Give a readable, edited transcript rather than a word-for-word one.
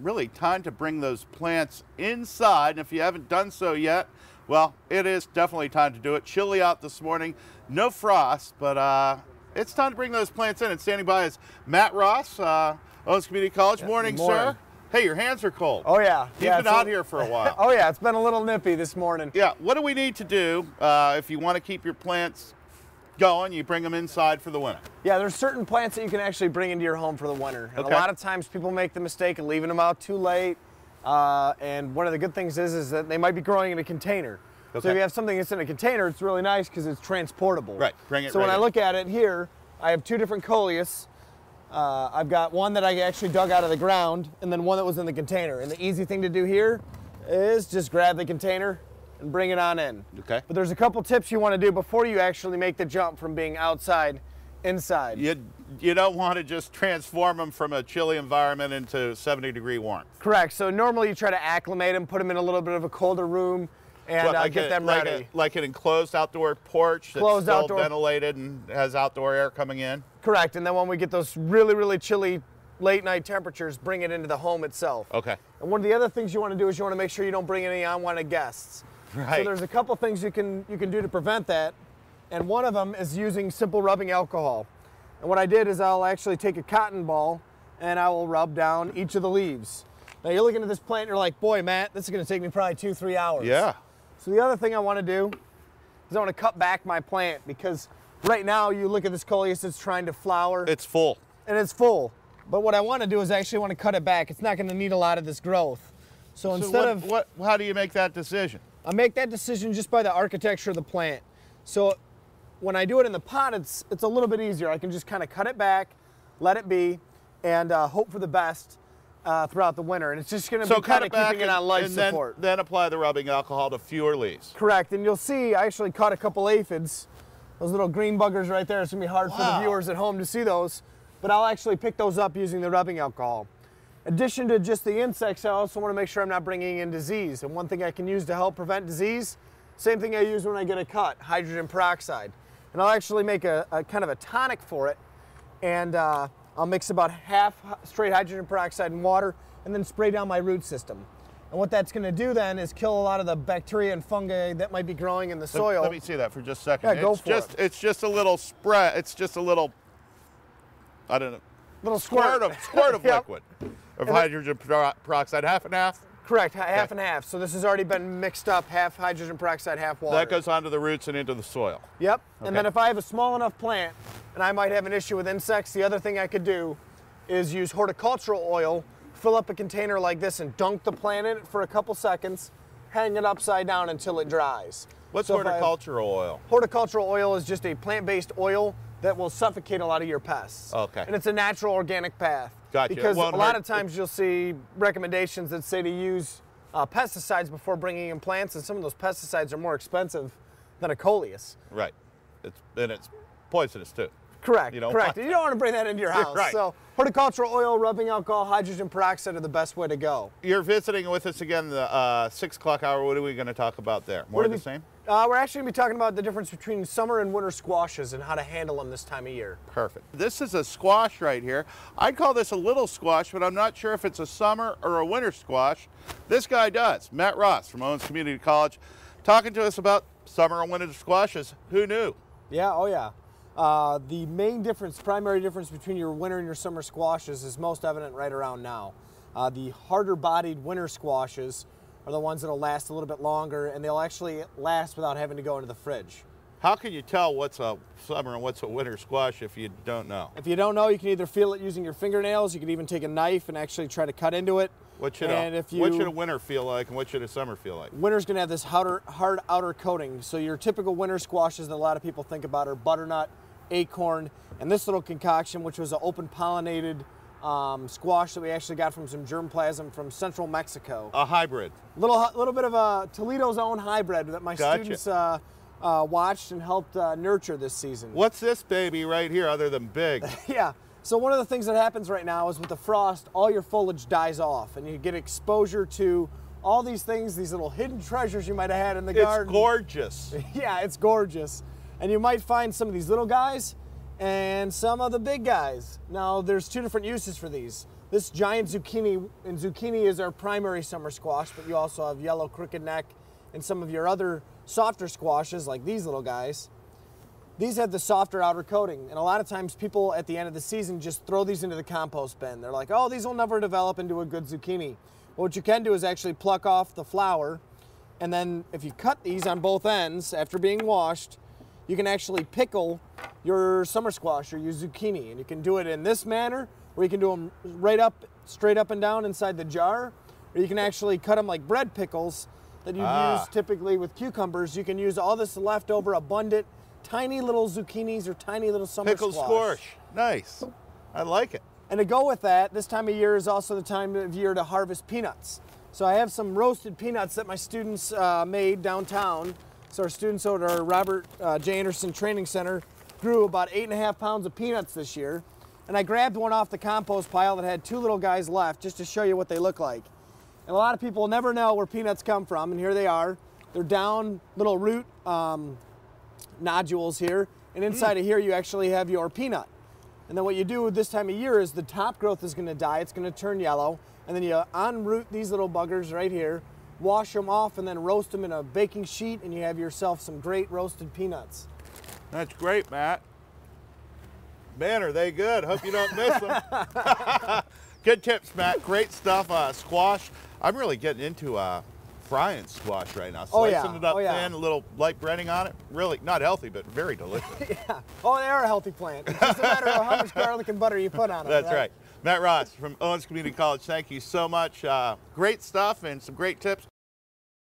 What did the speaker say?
really time to bring those plants inside. And if you haven't done so yet, well, it is definitely time to do it. Chilly out this morning, no frost, but it's time to bring those plants in. And standing by is Matt Ross, Owens Community College. Morning, sir. Hey, your hands are cold. Oh, yeah. You've been out here for a while. Oh, yeah. It's been a little nippy this morning. Yeah. What do we need to do if you want to keep your plants going? You bring them inside for the winter. Yeah, there's certain plants that you can actually bring into your home for the winter. And Okay. a lot of times people make the mistake of leaving them out too late. And one of the good things is that they might be growing in a container. Okay. So if you have something that's in a container, it's really nice because it's transportable. Right. Bring it So right when I in. look at it here, I have two different coleus. I've got one that I actually dug out of the ground and then one that was in the container. And the easy thing to do here is just grab the container and bring it on in. Okay. But there's a couple tips you want to do before you actually make the jump from being outside inside. You don't want to just transform them from a chilly environment into 70-degree warmth. Correct. So normally you try to acclimate them, put them in a little bit of a colder room, and get them ready. Like an enclosed outdoor porch that's Closed still outdoor. ventilated and has outdoor air coming in. Correct. And then when we get those really, really chilly late night temperatures, bring it into the home itself. Okay. And one of the other things you want to do is you want to make sure you don't bring any unwanted guests. Right. So there's a couple things you can do to prevent that, and one of them is using simple rubbing alcohol. And what I did is I'll actually take a cotton ball and I will rub down each of the leaves. Now you're looking at this plant and you're like, boy, Matt, this is going to take me probably 2-3 hours. Yeah. So the other thing I want to do is I want to cut back my plant because right now you look at this coleus, it's trying to flower. It's full. And it's full. But what I want to do is actually want to cut it back. It's not going to need a lot of this growth. So instead how do you make that decision? I make that decision just by the architecture of the plant. So when I do it in the pot, it's a little bit easier. I can just kind of cut it back, let it be, and hope for the best throughout the winter. And it's just going to be kind of keeping it on life support. Then apply the rubbing alcohol to fewer leaves. Correct. And you'll see I actually caught a couple aphids. Those little green buggers right there. It's going to be hard for the viewers at home to see those. But I'll actually pick those up using the rubbing alcohol. In addition to just the insects, I also want to make sure I'm not bringing in disease. And one thing I can use to help prevent disease, same thing I use when I get a cut, hydrogen peroxide. And I'll actually make a kind of a tonic for it. And I'll mix about half straight hydrogen peroxide and water and then spray down my root system. And what that's going to do then is kill a lot of the bacteria and fungi that might be growing in the soil. Let me see that for just a second. Yeah, go for it. It's just a little spray. It's just a little, I don't know. Little squirt of Yep. liquid of hydrogen peroxide, half and half. Correct, half and half. So this has already been mixed up, half hydrogen peroxide, half water. That goes onto the roots and into the soil. Yep, Okay. and then if I have a small enough plant and I might have an issue with insects, the other thing I could do is use horticultural oil, fill up a container like this and dunk the plant in it for a couple seconds, hang it upside down until it dries. What's So horticultural oil? Horticultural oil is just a plant-based oil that will suffocate a lot of your pests. Okay. And it's a natural organic path. Gotcha. Because a Won't lot hurt. of times you'll see recommendations that say to use pesticides before bringing in plants, and some of those pesticides are more expensive than a coleus. Right. And it's poisonous too. Correct, You don't correct. want You don't want to bring that into your house. Right. So horticultural oil, rubbing alcohol, hydrogen peroxide are the best way to go. You're visiting with us again the 6 o'clock hour. What are we going to talk about there? More of the same? We're actually going to be talking about the difference between summer and winter squashes and how to handle them this time of year. Perfect. This is a squash right here. I'd call this a little squash, but I'm not sure if it's a summer or a winter squash. This guy does. Matt Ross from Owens Community College talking to us about summer and winter squashes. Who knew? Yeah, oh yeah. The main difference, primary difference between your winter and your summer squashes is most evident right around now. The harder bodied winter squashes are the ones that'll last a little bit longer, and they'll actually last without having to go into the fridge. How can you tell what's a summer and what's a winter squash if you don't know? If you don't know, you can either feel it using your fingernails, you can even take a knife and actually try to cut into it. What should a winter feel like and what should a summer feel like? Winter's gonna have this hard outer coating. So your typical winter squashes that a lot of people think about are butternut, acorn, and this little concoction, which was an open pollinated squash that we actually got from some germplasm from central Mexico. A hybrid. Little bit of a Toledo's own hybrid that my Gotcha. students watched and helped nurture this season. What's this baby right here other than big? Yeah. So one of the things that happens right now is with the frost, all your foliage dies off and you get exposure to all these things, these little hidden treasures you might have had in the garden. It's gorgeous. Yeah, it's gorgeous. And you might find some of these little guys and some of the big guys. Now, there's two different uses for these. this giant zucchini, and zucchini is our primary summer squash, but you also have yellow crooked neck and some of your other softer squashes like these little guys. These have the softer outer coating, and a lot of times people at the end of the season just throw these into the compost bin. They're like, oh, these will never develop into a good zucchini. Well, what you can do is actually pluck off the flower, and then if you cut these on both ends after being washed, you can actually pickle your summer squash or your zucchini, and you can do it in this manner, or you can do them right up, straight up and down inside the jar, or you can actually cut them like bread pickles that you use typically with cucumbers. You can use all this leftover abundant tiny little zucchinis or tiny little summer Pickled squash. Nice. I like it. And to go with that, this time of year is also the time of year to harvest peanuts. So I have some roasted peanuts that my students made downtown. So our students over at our Robert J. Anderson Training Center grew about 8.5 pounds of peanuts this year. And I grabbed one off the compost pile that had 2 little guys left just to show you what they look like. And a lot of people never know where peanuts come from, and here they are. They're down little root nodules here, and inside of here you actually have your peanut. And then what you do this time of year is the top growth is going to die, it's going to turn yellow, and then you unroot these little buggers right here, wash them off, and then roast them in a baking sheet, and you have yourself some great roasted peanuts. That's great, Matt. Man, are they good. Hope you don't miss them. Good tips, Matt. Great stuff. Squash. I'm really getting into frying squash right now. Slicing it up thin, a little light breading on it. Really not healthy, but very delicious. Yeah. Oh, they are a healthy plant. It's just a matter of how much garlic and butter you put on them. That's right. Matt Ross from Owens Community College, thank you so much. Great stuff and some great tips.